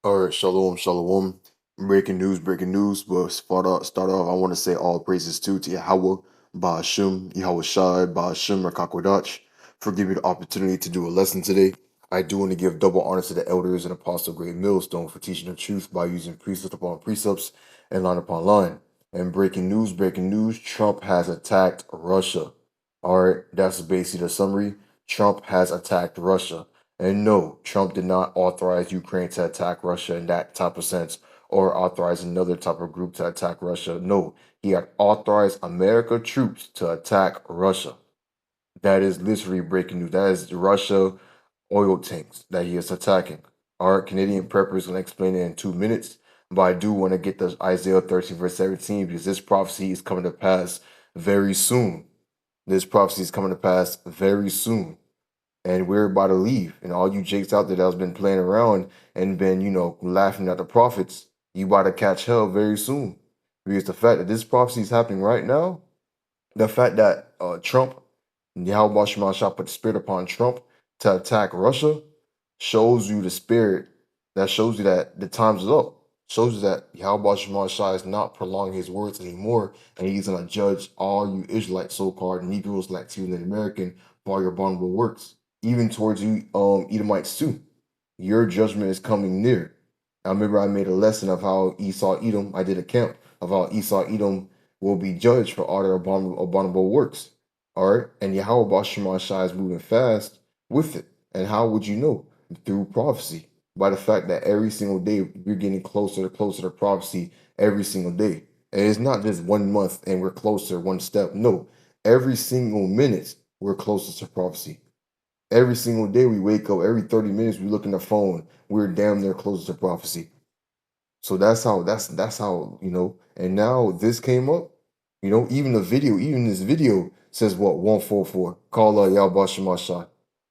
All right, shalom, shalom. Breaking news, breaking news. But start off, I want to say all praises to Yahawah, BAHASHAM, YAHAWASHI, BAHASHAM, QADASH, for giving me the opportunity to do a lesson today. I do want to give double honor to the elders and apostle Great Millstone for teaching the truth by using precept upon precepts and line upon line. And breaking news, Trump has attacked Russia. All right, that's basically the summary. Trump has attacked Russia. And no, Trump did not authorize Ukraine to attack Russia in that type of sense or authorize another type of group to attack Russia. No, he had authorized American troops to attack Russia. That is literally breaking news. That is Russia oil tanks that he is attacking. Our Canadian prepper is going to explain it in 2 minutes, but I do want to get the Isaiah 13 verse 17 because this prophecy is coming to pass very soon. This prophecy is coming to pass very soon, and we're about to leave. And all you jakes out there that's been playing around and been, laughing at the prophets, you about to catch hell very soon. Because the fact that this prophecy is happening right now, the fact that Trump, YAHAWASHI put the spirit upon Trump to attack Russia, shows you the spirit that shows you that the times is up. Shows you that YAHAWASHI is not prolonging his words anymore, and he's going to judge all you Israelites, so-called Negroes, Latinos, and American for all your abominable works, even towards you Edomites too. Your judgment is coming near. I remember I made a lesson of how Esau Edom, I did a camp of how Esau Edom will be judged for all their abominable works. All right. And YAHAWASHI is moving fast with it. And how would you know? Through prophecy. By the fact that every single day we're getting closer to prophecy every single day. And it's not just 1 month and we're closer one step. No. Every single minute we're closer to prophecy. Every single day we wake up, every 30 minutes we look in the phone, we're damn near closer to prophecy. So that's how, and now this came up, even this video says what 144. Call Yahawah.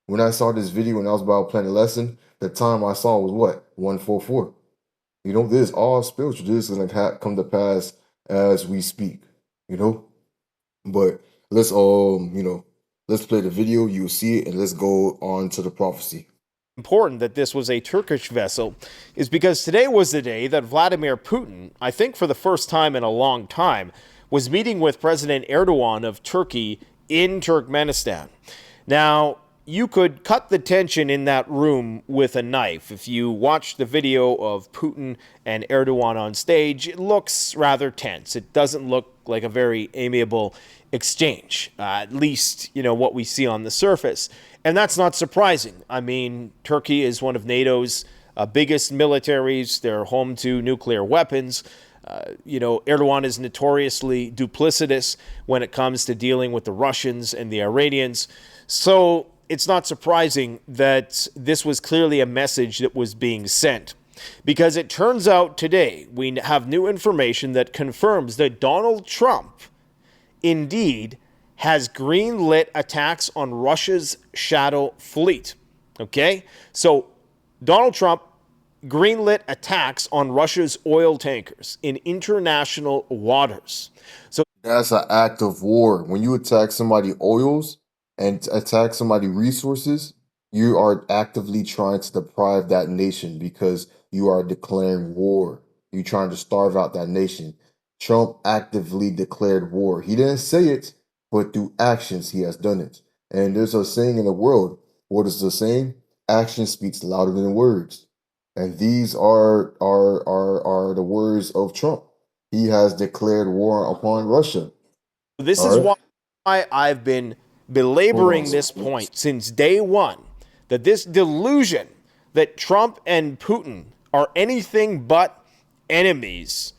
When I saw this video and I was about to plan a lesson, the time I saw was what? 144. This is all spiritual. This is gonna come to pass as we speak, But let's let's play the video, you'll see it, and let's go on to the prophecy. Important that this was a Turkish vessel is because today was the day that Vladimir Putin, I think for the first time in a long time, was meeting with President Erdogan of Turkey in Turkmenistan. Now, you could cut the tension in that room with a knife. If you watch the video of Putin and Erdogan on stage, it looks rather tense. It doesn't look like a very amiable exchange, at least, what we see on the surface. And that's not surprising. I mean, Turkey is one of NATO's biggest militaries. They're home to nuclear weapons. Erdogan is notoriously duplicitous when it comes to dealing with the Russians and the Iranians. So it's not surprising that this was clearly a message that was being sent. Because it turns out today we have new information that confirms that Donald Trump indeed has green-lit attacks on Russia's shadow fleet. Okay? So Donald Trump green-lit attacks on Russia's oil tankers in international waters. So that's an act of war. When you attack somebody oils and attack somebody resources, you are actively trying to deprive that nation because you are declaring war. You're trying to starve out that nation. Trump actively declared war. He didn't say it, but through actions he has done it. And there's a saying in the world. What is the saying? Action speaks louder than words. And these are the words of Trump. He has declared war upon Russia. this is why I've been belaboring this point since day one, that this delusion that Trump and Putin are anything but enemies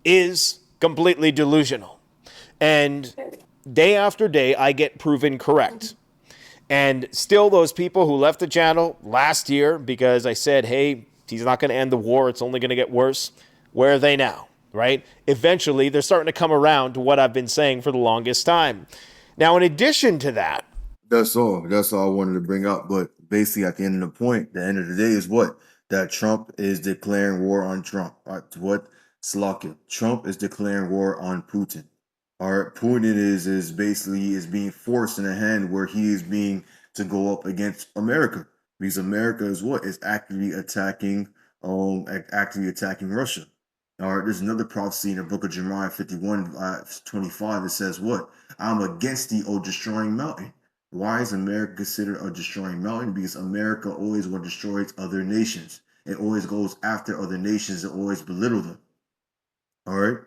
is completely delusional. And day after day, I get proven correct. And still, those people who left the channel last year because I said, hey, he's not going to end the war, it's only going to get worse, where are they now, right? Eventually, they're starting to come around to what I've been saying for the longest time. Now, in addition to that, That's all I wanted to bring up. But basically, at the end of the point, the end of the day is what? That Trump is declaring war on Trump. What? Slovakia. Trump is declaring war on Putin. All right, Putin is basically being forced in a hand where he is being to go up against America, because America is what is actively attacking actively attacking Russia. All right, there's another prophecy in the book of Jeremiah 51, 25. It says, what? I'm against thee, O destroying mountain. Why is America considered a destroying mountain? Because America always will destroy other nations. It always goes after other nations and always belittle them. All right.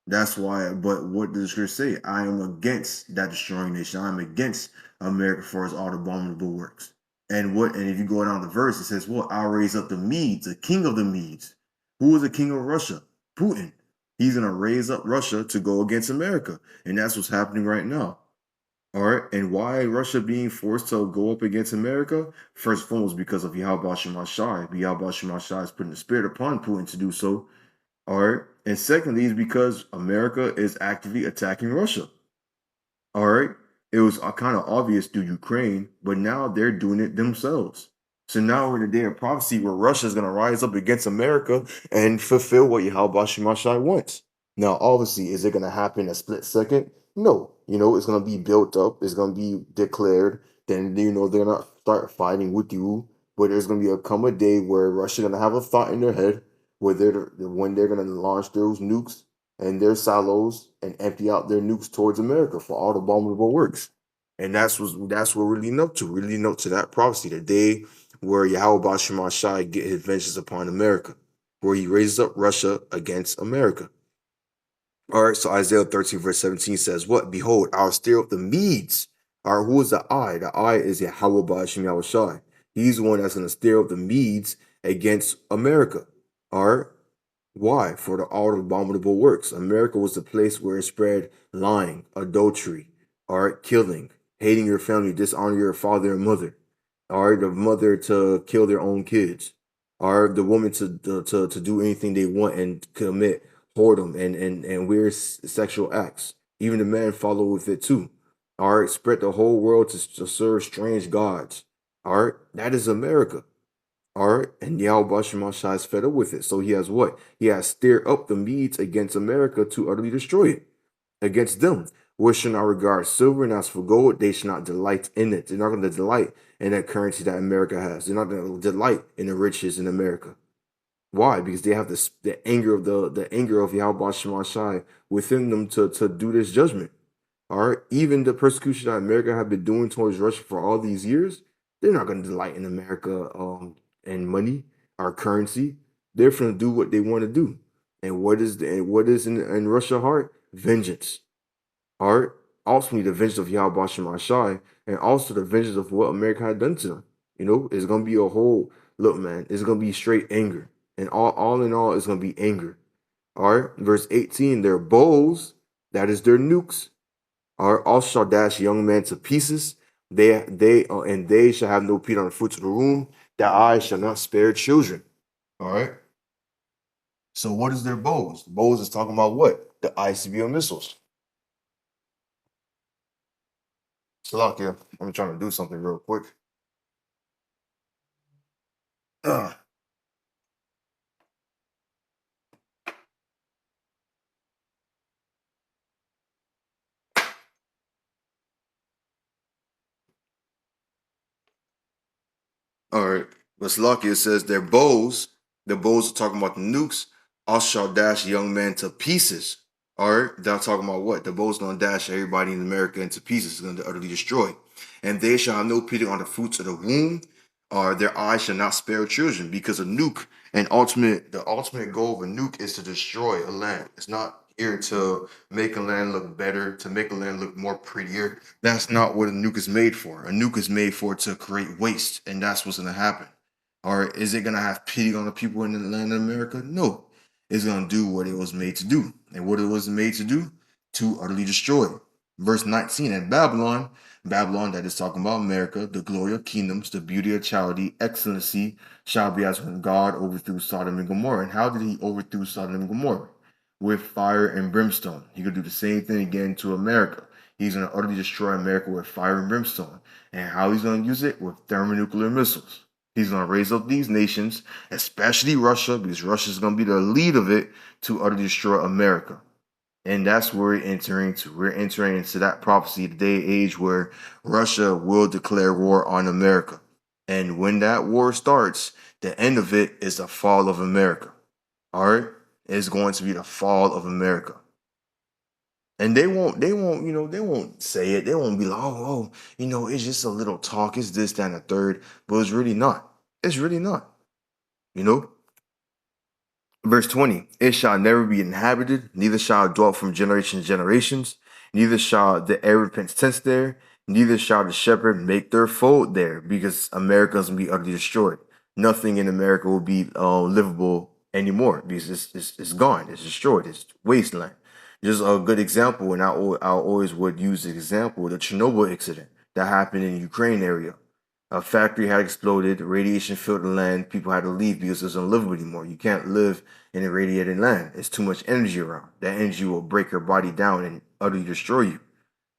That's why, but what does the scripture say? I am against that destroying nation. I am against America for its all abominable works. And if you go down the verse, it says, what? I'll raise up the Medes, the king of the Medes. Who is the king of Russia? Putin. He's going to raise up Russia to go against America. And that's what's happening right now. All right. And why Russia being forced to go up against America? First and foremost, because of YAHAWASHI. YAHAWASHI is putting the spirit upon Putin to do so. All right. And secondly, is because America is actively attacking Russia. All right. It was kind of obvious through Ukraine, but now they're doing it themselves. So now we're in a day of prophecy where Russia is going to rise up against America and fulfill what Yahweh Shemashai wants. Now, obviously, is it going to happen in a split second? No. It's going to be built up. It's going to be declared. Then, they're going to start fighting with you. But there's going to come a day where Russia's going to have a thought in their head when they're going to launch those nukes and their silos and empty out their nukes towards America for all the abominable works. And that's what we're leading up to. We're leading up to that prophecy, the day where Yahweh Shai get his vengeance upon America, where he raises up Russia against America. All right, so Isaiah 13, verse 17 says, what? Behold, I'll stir up the Medes. All right, who is the I? The I is Yahweh Shai. He's the one that's going to stir up the Medes against America. All right. Why? For all the abominable works. America was the place where it spread lying, adultery, all right, killing, hating your family, dishonor your father and mother, all right, the mother to kill their own kids, all right, the woman to do anything they want and commit whoredom and weird sexual acts. Even the man follow with it too. All right, spread the whole world to serve strange gods. All right, that is America. All right, and Yahweh Shai is fed up with it. So he has what? He has stirred up the Medes against America to utterly destroy it. Against them, which shall not regard silver and as for gold, they shall not delight in it. They're not going to delight in that currency that America has. They're not going to delight in the riches in America. Why? Because they have the anger of the anger of Yahweh Shai within them to do this judgment. All right, even the persecution that America have been doing towards Russia for all these years, they're not going to delight in America and money, our currency. They're going to do what they want to do. And what is in Russia's heart? Vengeance. All right. Ultimately, the vengeance of Yahweh Shai, and also the vengeance of what America had done to them. It's going to be a whole look, man. It's going to be straight anger, and all in all, it's going to be anger. All right. Verse 18: their bows, that is their nukes, also shall dash young men to pieces. They shall have no peat on the fruits of the womb. Their eyes shall not spare children. All right. So what is their bows? Bows is talking about what? The ICBM missiles. Slovakia. I'm trying to do something real quick. All right. But Slovakia says their bows, the bows are talking about the nukes, also shall dash young men to pieces. All right. They're talking about what? The bows gonna dash everybody in America into pieces, it's gonna utterly destroy. And they shall have no pity on the fruits of the womb, or their eyes shall not spare children, because a nuke the ultimate goal of a nuke is to destroy a land. It's not here to make a land look better, to make a land look more prettier. That's not what a nuke is made for. A nuke is made for to create waste, and that's what's going to happen. Or is it going to have pity on the people in the land of America? No. It's going to do what it was made to do. And what it was made to do? To utterly destroy. Verse 19, and Babylon, that is talking about America, the glory of kingdoms, the beauty of charity, excellency, shall be as when God overthrew Sodom and Gomorrah. And how did he overthrow Sodom and Gomorrah? With fire and brimstone. He could do the same thing again to America. He's going to utterly destroy America with fire and brimstone. And how he's going to use it? With thermonuclear missiles. He's going to raise up these nations, especially Russia, because Russia is going to be the lead of it, to utterly destroy America. And that's where we're entering into. We're entering into that prophecy, the day age where Russia will declare war on America. And when that war starts, The end of it is the fall of America. All right, it's going to be the fall of America. And they won't say it. They won't be like, it's just a little talk. It's this, that, and the third. But it's really not. It's really not. You know? Verse 20, it shall never be inhabited, neither shall it dwell from generation to generations, neither shall the Arab pitch tents there, neither shall the shepherd make their fold there, because America is going to be utterly destroyed. Nothing in America will be livable anymore, because it's gone, it's destroyed, it's wasteland. Just a good example, and I always would use the example, the Chernobyl incident that happened in the Ukraine area. A factory had exploded, radiation filled the land, people had to leave because it was unlivable anymore. You can't live in irradiated land. It's too much energy around. That energy will break your body down and utterly destroy you.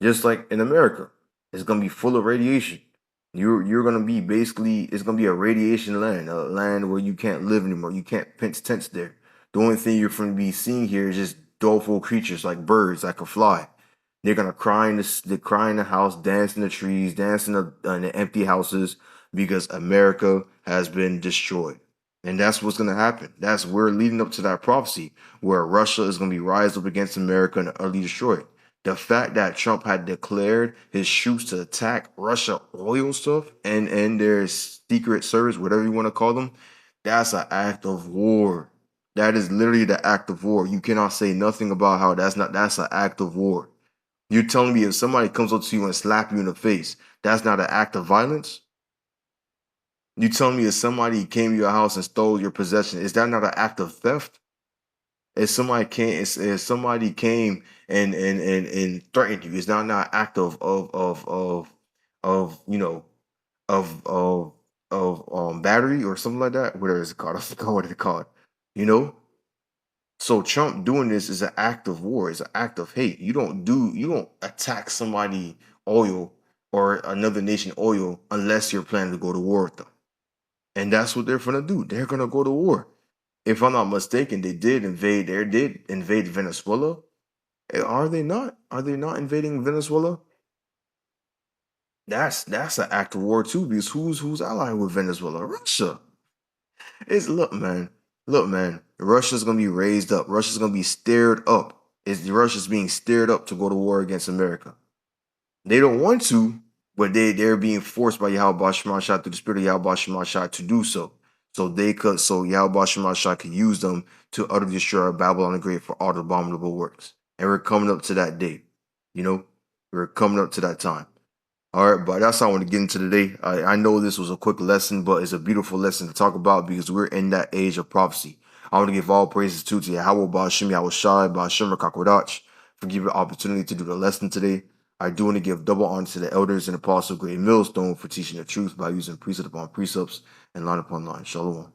Just like in America, it's gonna be full of radiation. You're gonna be basically, it's gonna be a radiation land, a land where you can't live anymore. You can't pitch tents there. The only thing you're gonna be seeing here is just doleful creatures like birds that can fly. They're gonna cry in the house, dance in the trees, dance in the empty houses because America has been destroyed. And that's what's gonna happen. We're leading up to that prophecy where Russia is gonna be rise up against America and utterly destroyed. The fact that Trump had declared his troops to attack Russia oil stuff and their secret service, whatever you want to call them, that's an act of war. That is literally the act of war. You cannot say nothing about how that's an act of war. You're telling me if somebody comes up to you and slap you in the face, that's not an act of violence? You telling me if somebody came to your house and stole your possession, is that not an act of theft? If somebody came and threatened you, is that not an act of battery or something like that? Whatever it's called, I forgot what it's called. You know? So Trump doing this is an act of war, it's an act of hate. You don't attack somebody oil or another nation oil unless you're planning to go to war with them. And that's what they're gonna do. They're gonna go to war. If I'm not mistaken, they did invade Venezuela. Are they not? Are they not invading Venezuela? That's an act of war too, because who's allied with Venezuela? Russia. It's look, man. Russia's gonna be raised up. Russia's gonna be stirred up. Russia's being stirred up to go to war against America. They don't want to, but they're being forced by Yahweh Shah through the spirit of Yahweh Shah to do so. So Yahweh Shah could use them to utterly destroy Babylon the Great for all the abominable works. And we're coming up to that day. You know, we're coming up to that time. All right, but that's how I want to get into today. I know this was a quick lesson, but it's a beautiful lesson to talk about because we're in that age of prophecy. I want to give all praises to Yahawah, BAHASHAM, YAHAWASHI, BAHASHAM, QADASH for giving the opportunity to do the lesson today. I do want to give double honor to the elders and apostles of Great Millstone for teaching the truth by using precept upon precepts and line upon line. Shalom.